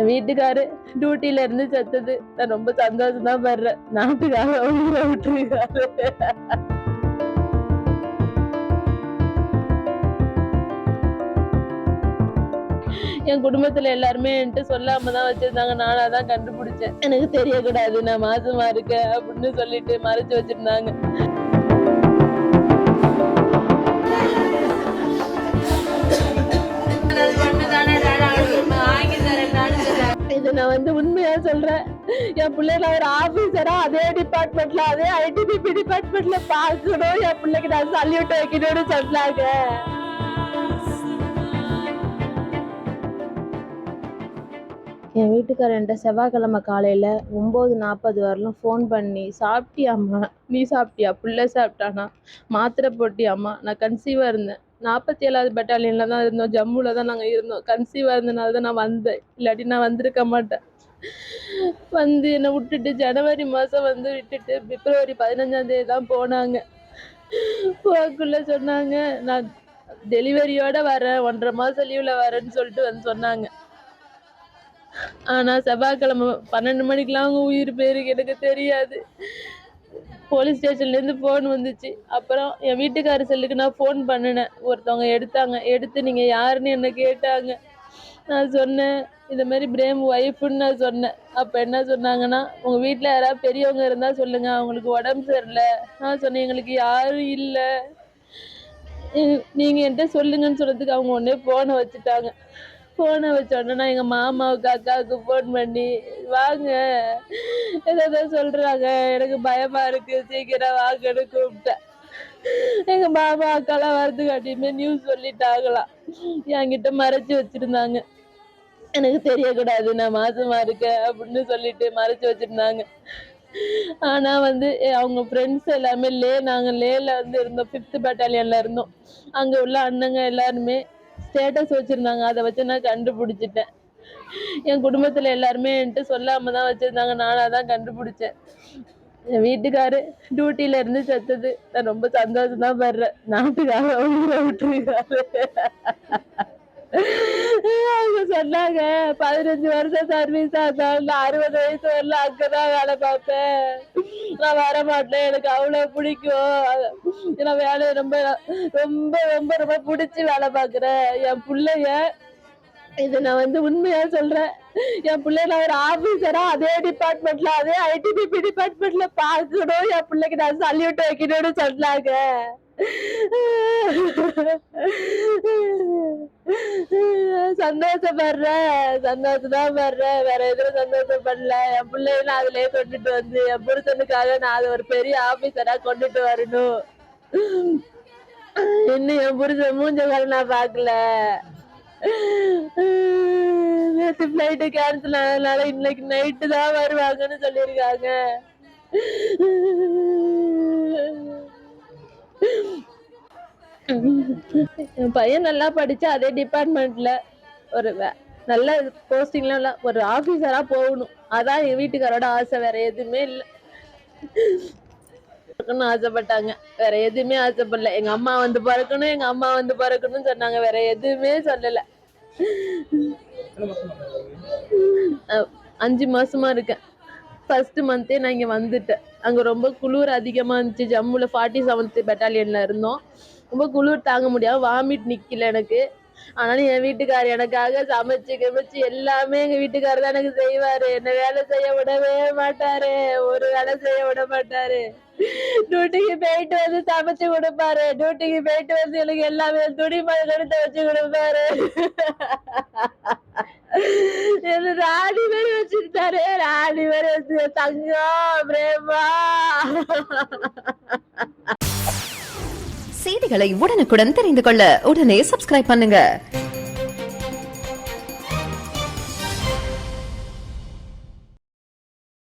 என் வீட்டுக்காரு டியூட்டில இருந்து செத்தது நான் ரொம்ப சந்தோஷம் தான் படுறேன். நாட்டுக்காக உயிரை விட்டுருக்காரு. என் குடும்பத்துல எல்லாருமே என்கிட்ட சொல்லாம தான் வச்சிருந்தாங்க. நானா தான் கண்டுபிடிச்சேன். எனக்கு தெரியக்கூடாது நான் மாசமா இருக்கேன் அப்படின்னு சொல்லிட்டு மறைச்சு வச்சிருந்தாங்க. இது நான் உண்மையா சொல்றேன். என் பிள்ளைல ஒரு ஆபீசரா அதே டிபார்ட்மெண்ட்ல அதே ஐடிபிபி டிபார்ட்மெண்ட்ல பாக்கணும். என் பிள்ளைக்கு நான் சல்யூட் வைக்கணும்னு சொன்னாங்க. என் வீட்டுக்காரன்ட்ட செவ்வாய்க்கிழமை காலையில் 9:40 வரலும் ஃபோன் பண்ணி, சாப்பிட்டியாம்மா, நீ சாப்பிட்டியா, பிள்ளை சாப்பிட்டானா, மாத்திரை போட்டியாம்மா, நான் கன்சீவாக இருந்தேன், 47வது பெட்டாலியனில் தான் இருந்தோம், ஜம்முவில் தான் நாங்கள் இருந்தோம், கன்சீவாக இருந்தனால தான் நான் வந்தேன், இல்லாட்டி நான் வந்திருக்க மாட்டேன். என்னை விட்டுட்டு ஜனவரி மாதம் விட்டுட்டு பிப்ரவரி 15ஆம் தான் போனாங்க. போக்குள்ள சொன்னாங்க நான் டெலிவரியோட வரேன், 1.5 மாதம் லீவில் வரேன்னு சொல்லிட்டு சொன்னாங்க. ஆனா செவ்வாய்க்கிழமை 12 மணிக்கெல்லாம் அவங்க உயிர் பேருக்கு எனக்கு தெரியாது. போலீஸ் ஸ்டேஷன்ல இருந்து போன் வந்துச்சு. அப்புறம் என் வீட்டுக்கார செல்லுக்கு நான் போன் பண்ணினேன். ஒருத்தவங்க எடுத்தாங்க. எடுத்து நீங்க யாருன்னு என்ன கேட்டாங்க. நான் சொன்னேன் இந்த மாதிரி பிரேம் ஒய்ஃப்னு நான் சொன்னேன். அப்ப என்ன சொன்னாங்கன்னா, உங்க வீட்டுல யாராவது பெரியவங்க இருந்தா சொல்லுங்க, அவங்களுக்கு உடம்பு சரியில்லை. நான் சொன்னேன் எங்களுக்கு யாரும் இல்லை, நீங்க என்கிட்ட சொல்லுங்கன்னு சொன்னதுக்கு அவங்க உடனே போனை வச்சுட்டாங்க. போனை வச்சோடனே நான் எங்கள் மாமாவுக்கு அக்காவுக்கு ஃபோன் பண்ணி வாங்க ஏதாவது சொல்கிறாங்க, எனக்கு பயமாக இருக்குது, சீக்கிரம் வாங்கன்னு கூப்பிட்டேன். எங்கள் மாமா அக்காலாம் வரதுக்காட்டியுமே நியூஸ் சொல்லிட்டாங்களாம். என்கிட்ட மறைச்சி வச்சுருந்தாங்க. எனக்கு தெரியக்கூடாது நான் மாசமா இருக்கேன் அப்படின்னு சொல்லிட்டு மறைச்சி வச்சுருந்தாங்க. ஆனால் அவங்க ஃப்ரெண்ட்ஸ் எல்லாமே நாங்கள் லேல இருந்தோம், 5th பெட்டாலியனில் இருந்தோம். அங்கே உள்ள அண்ணங்க எல்லாருமே ஸ்டேட்டஸ் வச்சுருந்தாங்க. அதை வச்சு நான் கண்டுபிடிச்சிட்டேன். என் குடும்பத்தில் எல்லாருமே என்கிட்ட சொல்லாமல் தான் வச்சுருந்தாங்க. நானாக தான் கண்டுபிடிச்சேன். என் வீட்டுக்காரு டியூட்டியில் இருந்து செத்தது நான் ரொம்ப சந்தோஷம் தான் படுறேன். நாட்டுக்காக உயிரை விட்டுருக்காரு. அவங்க சொன்னாங்க 15 வருஷம் சர்வீஸா இருந்தாலும் நான் 60 வயசு வரலாம் அங்கதான் வேலை பார்ப்பேன், நான் வரமாட்டேன், எனக்கு அவ்வளவு பிடிக்கும், நான் வேலையை ரொம்ப ரொம்ப ரொம்ப ரொம்ப பிடிச்சி வேலை பார்க்குறேன். என் பிள்ளைய இது நான் உண்மையா சொல்றேன். என் பிள்ளைல ஒரு ஆபீசரா அதே டிபார்ட்மெண்ட்ல அதே ஐடிபிபி டிபார்ட்மெண்ட்ல பாக்கணும், என் பிள்ளைக்கு நான் சல்யூட் வைக்கணும்னு சொன்னாங்க. சந்தோஷம் படுறேன், வேற எதுவும் சந்தோஷப்படல. என் பிள்ளைய நான் அதுலயே கொண்டுட்டு என் புருஷனுக்காக நான் அதை ஒரு பெரிய ஆபீசரா கொண்டுட்டு வரணும். இன்னும் என் புருஷன் மூஞ்ச நான் பாக்கல. நேற்று ஃபிளைட்டு கேன்சல் ஆனதுனால இன்னைக்கு நைட்டு தான் வருவாங்கன்னு சொல்லியிருக்காங்க. என் பையன் நல்லா படிச்சு அதே டிபார்ட்மெண்ட்ல ஒரு நல்ல போஸ்டிங்ல ஒரு ஆபீசரா போகணும். அதான் என் வீட்டுக்காரோட ஆசை, வேற எதுவுமே இல்லை. ஆசைப்பட்டாங்க, வேற எதுவுமே ஆசைப்படல. எங்க அம்மா பிறக்கணும், எங்க அம்மா பிறக்கணும்னு சொன்னாங்க, வேற எதுவுமே சொல்லல. 5 மாசமா இருக்கேன். ஃபர்ஸ்ட் மந்தே நான் இங்க வந்துட்டேன். அங்க ரொம்ப குளிர் அதிகமா இருந்துச்சு. ஜம்முல 47th பெட்டாலியன்ல இருந்தோம். ரொம்ப குளிர் தாங்க முடியாம வாமிட் நிக்கல எனக்கு. ஆனாலும் என் வீட்டுக்காரு எனக்காக சமைச்சு கிமைச்சு எல்லாமே எங்க வீட்டுக்காரர் தான் எனக்கு செய்வாரு. என்ன வேலை செய்ய விடவே மாட்டாரு, ஒரு வேலை செய்ய விட மாட்டாரு. டியூட்டிக்கு போயிட்டு சமைச்சு கொடுப்பாரு, டியூட்டிக்கு போயிட்டு எனக்கு எல்லாமே துணிமணி எடுத்து வச்சு கொடுப்பாரு. ராணி பேர் வச்சிருந்தாரு, ராணி பேர் வச்சு தங்கம் பிரேமா. செய்திகளை உடனுக்குடன் தெரிந்து கொள்ள உடனே சப்ஸ்கிரைப் பண்ணுங்க.